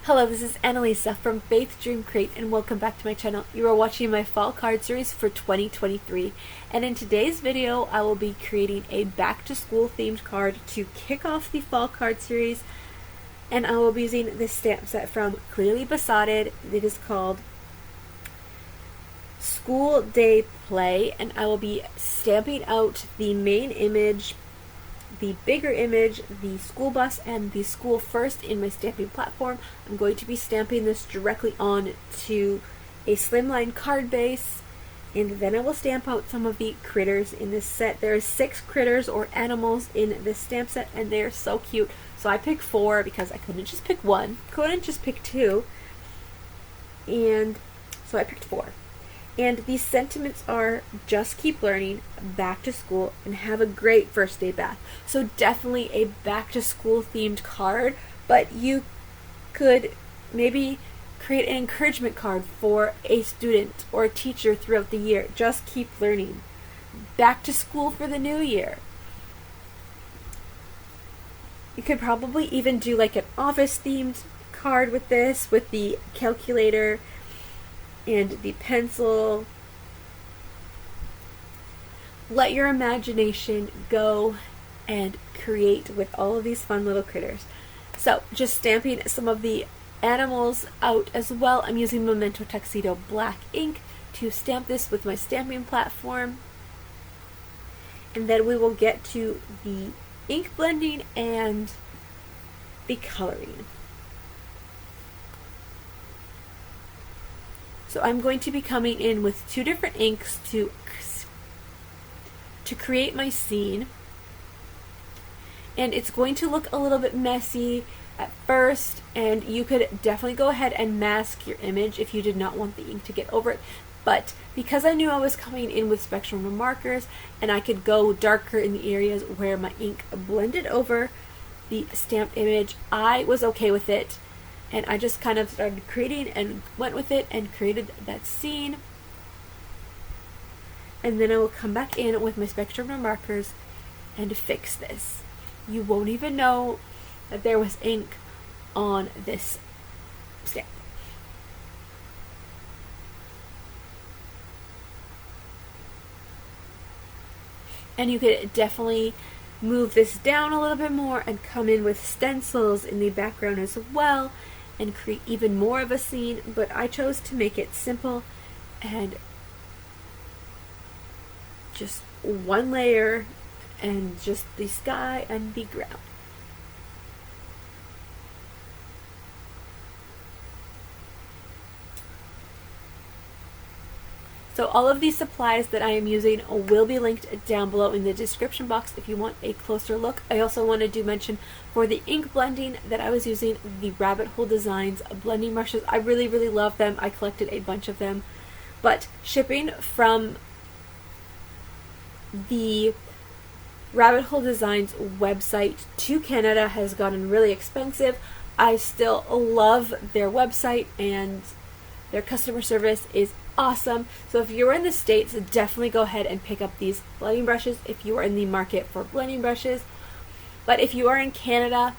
Hello, this is Annalisa from Faith Dream Crate and welcome back to my channel. You are watching my fall card series for 2023, and in today's video I will be creating a back to school themed card to kick off the fall card series, and I will be using this stamp set from Clearly Besotted. It is called School Day Play, and I will be stamping out the main image, the bigger image, the school bus, and the school first in my stamping platform. I'm going to be stamping this directly on to a slimline card base, and then I will stamp out some of the critters in this set. There are 6 critters or animals in this stamp set, and they are so cute. So I picked 4 because I couldn't just pick 1, couldn't just pick 2, and so I picked 4. And these sentiments are: just keep learning, back to school, and have a great first day back. So definitely a back to school themed card, but you could maybe create an encouragement card for a student or a teacher throughout the year. Just keep learning. Back to school for the new year. You could probably even do like an office themed card with this, with the calculator and the pencil. Let your imagination go and create with all of these fun little critters. So just stamping some of the animals out as well. I'm using Memento Tuxedo black ink to stamp this with my stamping platform, and then we will get to the ink blending and the coloring. So I'm going to be coming in with 2 different inks to create my scene. And it's going to look a little bit messy at first, and you could definitely go ahead and mask your image if you did not want the ink to get over it. But because I knew I was coming in with spectrum markers and I could go darker in the areas where my ink blended over the stamped image, I was okay with it. And I just kind of started creating and went with it and created that scene. And then I will come back in with my spectrum markers and fix this. You won't even know that there was ink on this stamp. And you could definitely move this down a little bit more and come in with stencils in the background as well and create even more of a scene, but I chose to make it simple and just one layer and just the sky and the ground. So all of these supplies that I am using will be linked down below in the description box if you want a closer look. I also wanted to mention for the ink blending that I was using the Rabbit Hole Designs blending brushes. I really love them. I collected a bunch of them. But shipping from the Rabbit Hole Designs website to Canada has gotten really expensive. I still love their website, and their customer service is awesome. So if you're in the States, definitely go ahead and pick up these blending brushes if you are in the market for blending brushes. But if you are in Canada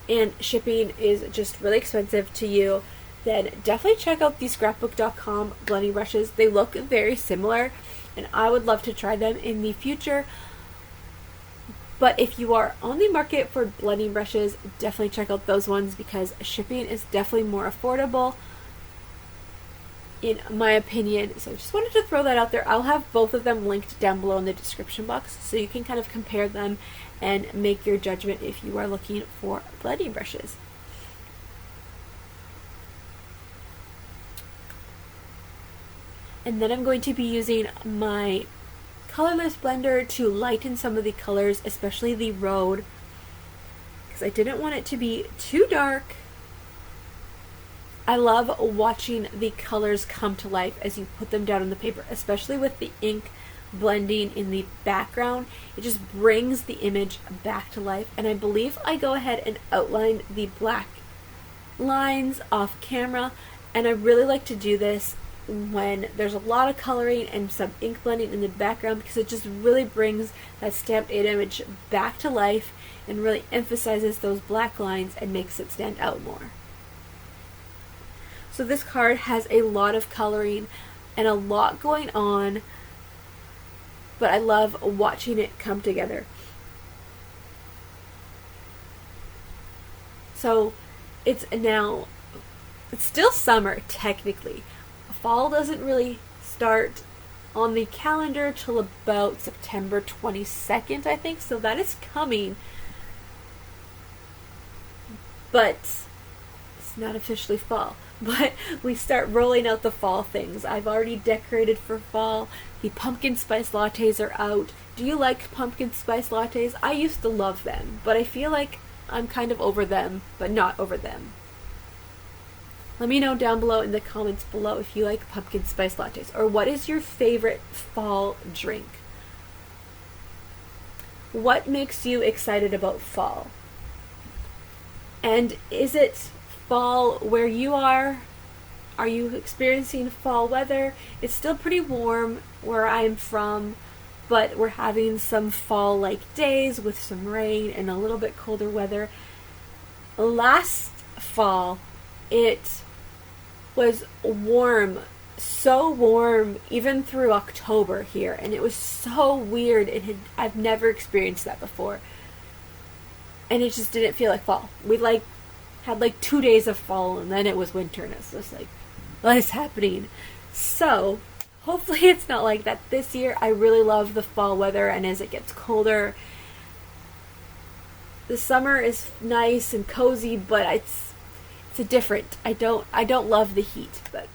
and shipping is just really expensive to you, then definitely check out the scrapbook.com blending brushes. They look very similar, and I would love to try them in the future. But if you are on the market for blending brushes, definitely check out those ones because shipping is definitely more affordable, in my opinion. So I just wanted to throw that out there. I'll have both of them linked down below in the description box so you can kind of compare them and make your judgment if you are looking for blending brushes. And then I'm going to be using my colorless blender to lighten some of the colors, especially the road, because I didn't want it to be too dark. I love watching the colors come to life as you put them down on the paper, especially with the ink blending in the background. It just brings the image back to life. And I believe I go ahead and outline the black lines off camera, and I really like to do this when there's a lot of coloring and some ink blending in the background, because it just really brings that stamped image back to life and really emphasizes those black lines and makes it stand out more. So this card has a lot of coloring and a lot going on, but I love watching it come together. So it's still summer technically. Fall doesn't really start on the calendar till about September 22nd, I think, so that is coming. But it's not officially fall. But we start rolling out the fall things. I've already decorated for fall. The pumpkin spice lattes are out. Do you like pumpkin spice lattes? I used to love them, but I feel like I'm kind of over them, but not over them. Let me know down below in the comments below if you like pumpkin spice lattes, or what is your favorite fall drink? What makes you excited about fall? And is it fall where you are? Are you experiencing fall weather? It's still pretty warm where I'm from, but we're having some fall-like days with some rain and a little bit colder weather. Last fall, it was warm, so warm, even through October here, and it was so weird. I've never experienced that before, and it just didn't feel like fall. We had 2 days of fall, and then it was winter, and it's just like, what is happening? So hopefully it's not like that this year. I really love the fall weather, and as it gets colder, the summer is nice and cozy, but it's a different. I don't love the heat, but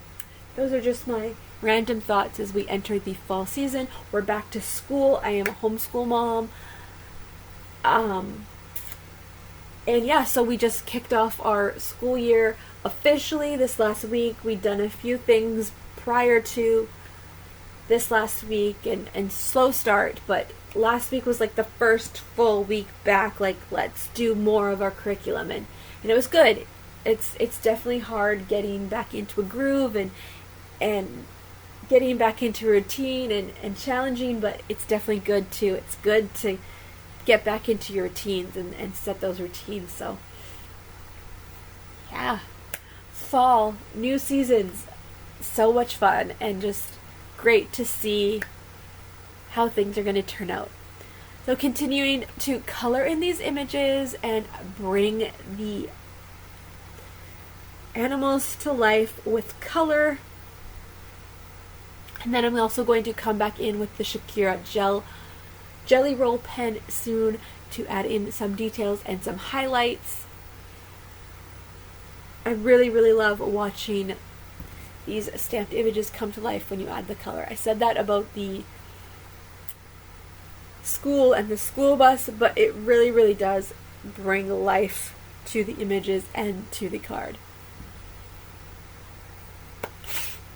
those are just my random thoughts as we enter the fall season. We're back to school. I am a homeschool mom. And yeah, so we just kicked off our school year officially this last week. We'd done a few things prior to this last week and slow start, but last week was like the first full week back, like let's do more of our curriculum, and it was good. It's definitely hard getting back into a groove and getting back into routine and challenging, but it's definitely good too. It's good to get back into your routines and set those routines. So yeah, fall, new seasons, so much fun and just great to see how things are going to turn out. So continuing to color in these images and bring the animals to life with color. And then I'm also going to come back in with the Shakira Jelly Roll pen soon to add in some details and some highlights. I really, really love watching these stamped images come to life when you add the color. I said that about the school and the school bus, but it really, really does bring life to the images and to the card.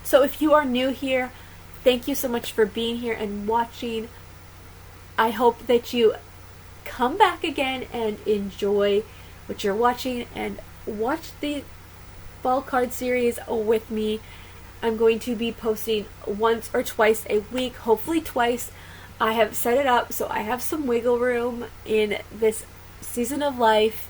So if you are new here, thank you so much for being here and watching. I hope that you come back again and enjoy what you're watching and watch the fall card series with me. I'm going to be posting once or twice a week, hopefully twice. I have set it up so I have some wiggle room in this season of life,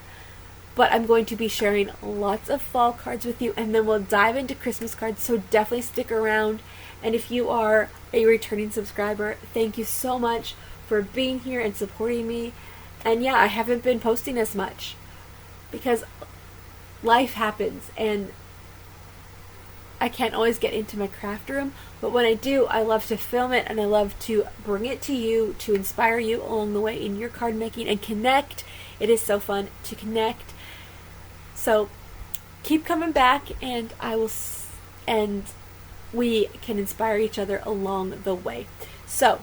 but I'm going to be sharing lots of fall cards with you, and then we'll dive into Christmas cards, so definitely stick around. And if you are a returning subscriber, thank you so much for being here and supporting me. And yeah, I haven't been posting as much because life happens and I can't always get into my craft room, but when I do, I love to film it and I love to bring it to you to inspire you along the way in your card making and connect. It is so fun to connect. So keep coming back, and we can inspire each other along the way. So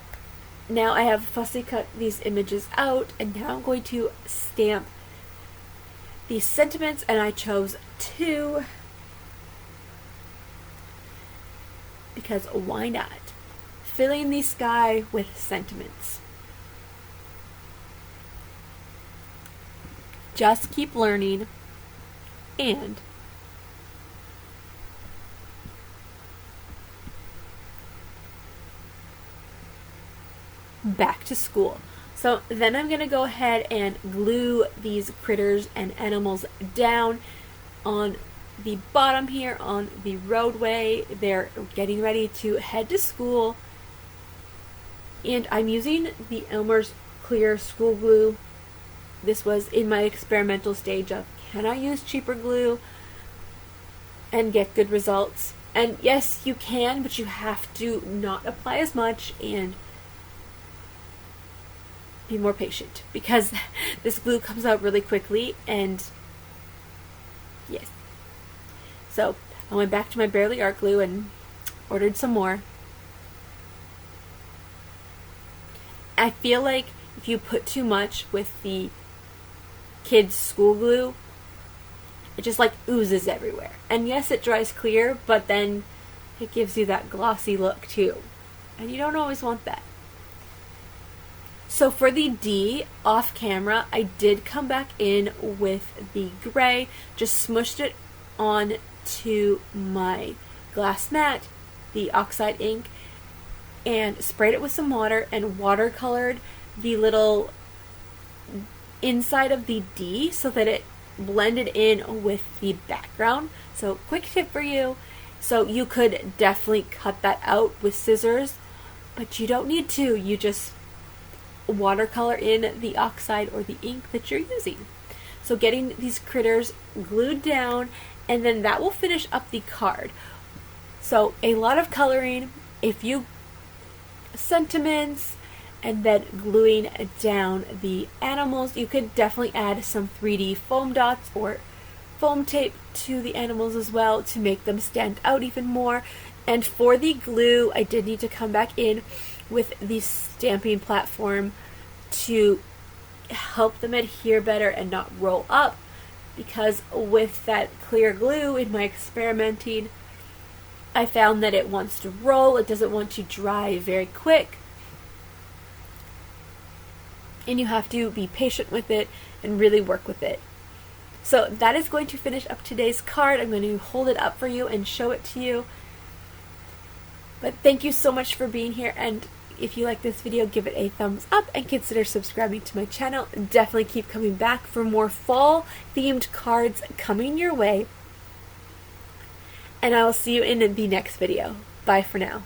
now I have fussy cut these images out, and now I'm going to stamp these sentiments, and I chose 2 because why not? Filling the sky with sentiments. Just keep learning and back to school. So then I'm going to go ahead and glue these critters and animals down on the bottom here on the roadway. They're getting ready to head to school. And I'm using the Elmer's Clear School Glue. This was in my experimental stage of, can I use cheaper glue and get good results? And yes, you can, but you have to not apply as much and be more patient, because this glue comes out really quickly. And yes, so I went back to my Barely Art glue and ordered some more. I feel like if you put too much with the kids' school glue, it just like oozes everywhere. And yes, it dries clear, but then it gives you that glossy look too. And you don't always want that. So for the D, off camera, I did come back in with the gray, just smushed it on to my glass mat, the oxide ink, and sprayed it with some water and watercolored the little inside of the D so that it blended in with the background. So quick tip for you. So you could definitely cut that out with scissors, but you don't need to. You just watercolor in the oxide or the ink that you're using. So getting these critters glued down, and then that will finish up the card. So a lot of coloring, if you sentiments, and then gluing down the animals. You could definitely add some 3D foam dots or foam tape to the animals as well to make them stand out even more. And for the glue, I did need to come back in with the stamping platform to help them adhere better and not roll up, because with that clear glue in my experimenting, I found that it wants to roll. It doesn't want to dry very quick. And you have to be patient with it and really work with it. So that is going to finish up today's card. I'm going to hold it up for you and show it to you. But thank you so much for being here, and if you like this video, give it a thumbs up and consider subscribing to my channel. Definitely keep coming back for more fall themed cards coming your way. And I will see you in the next video. Bye for now.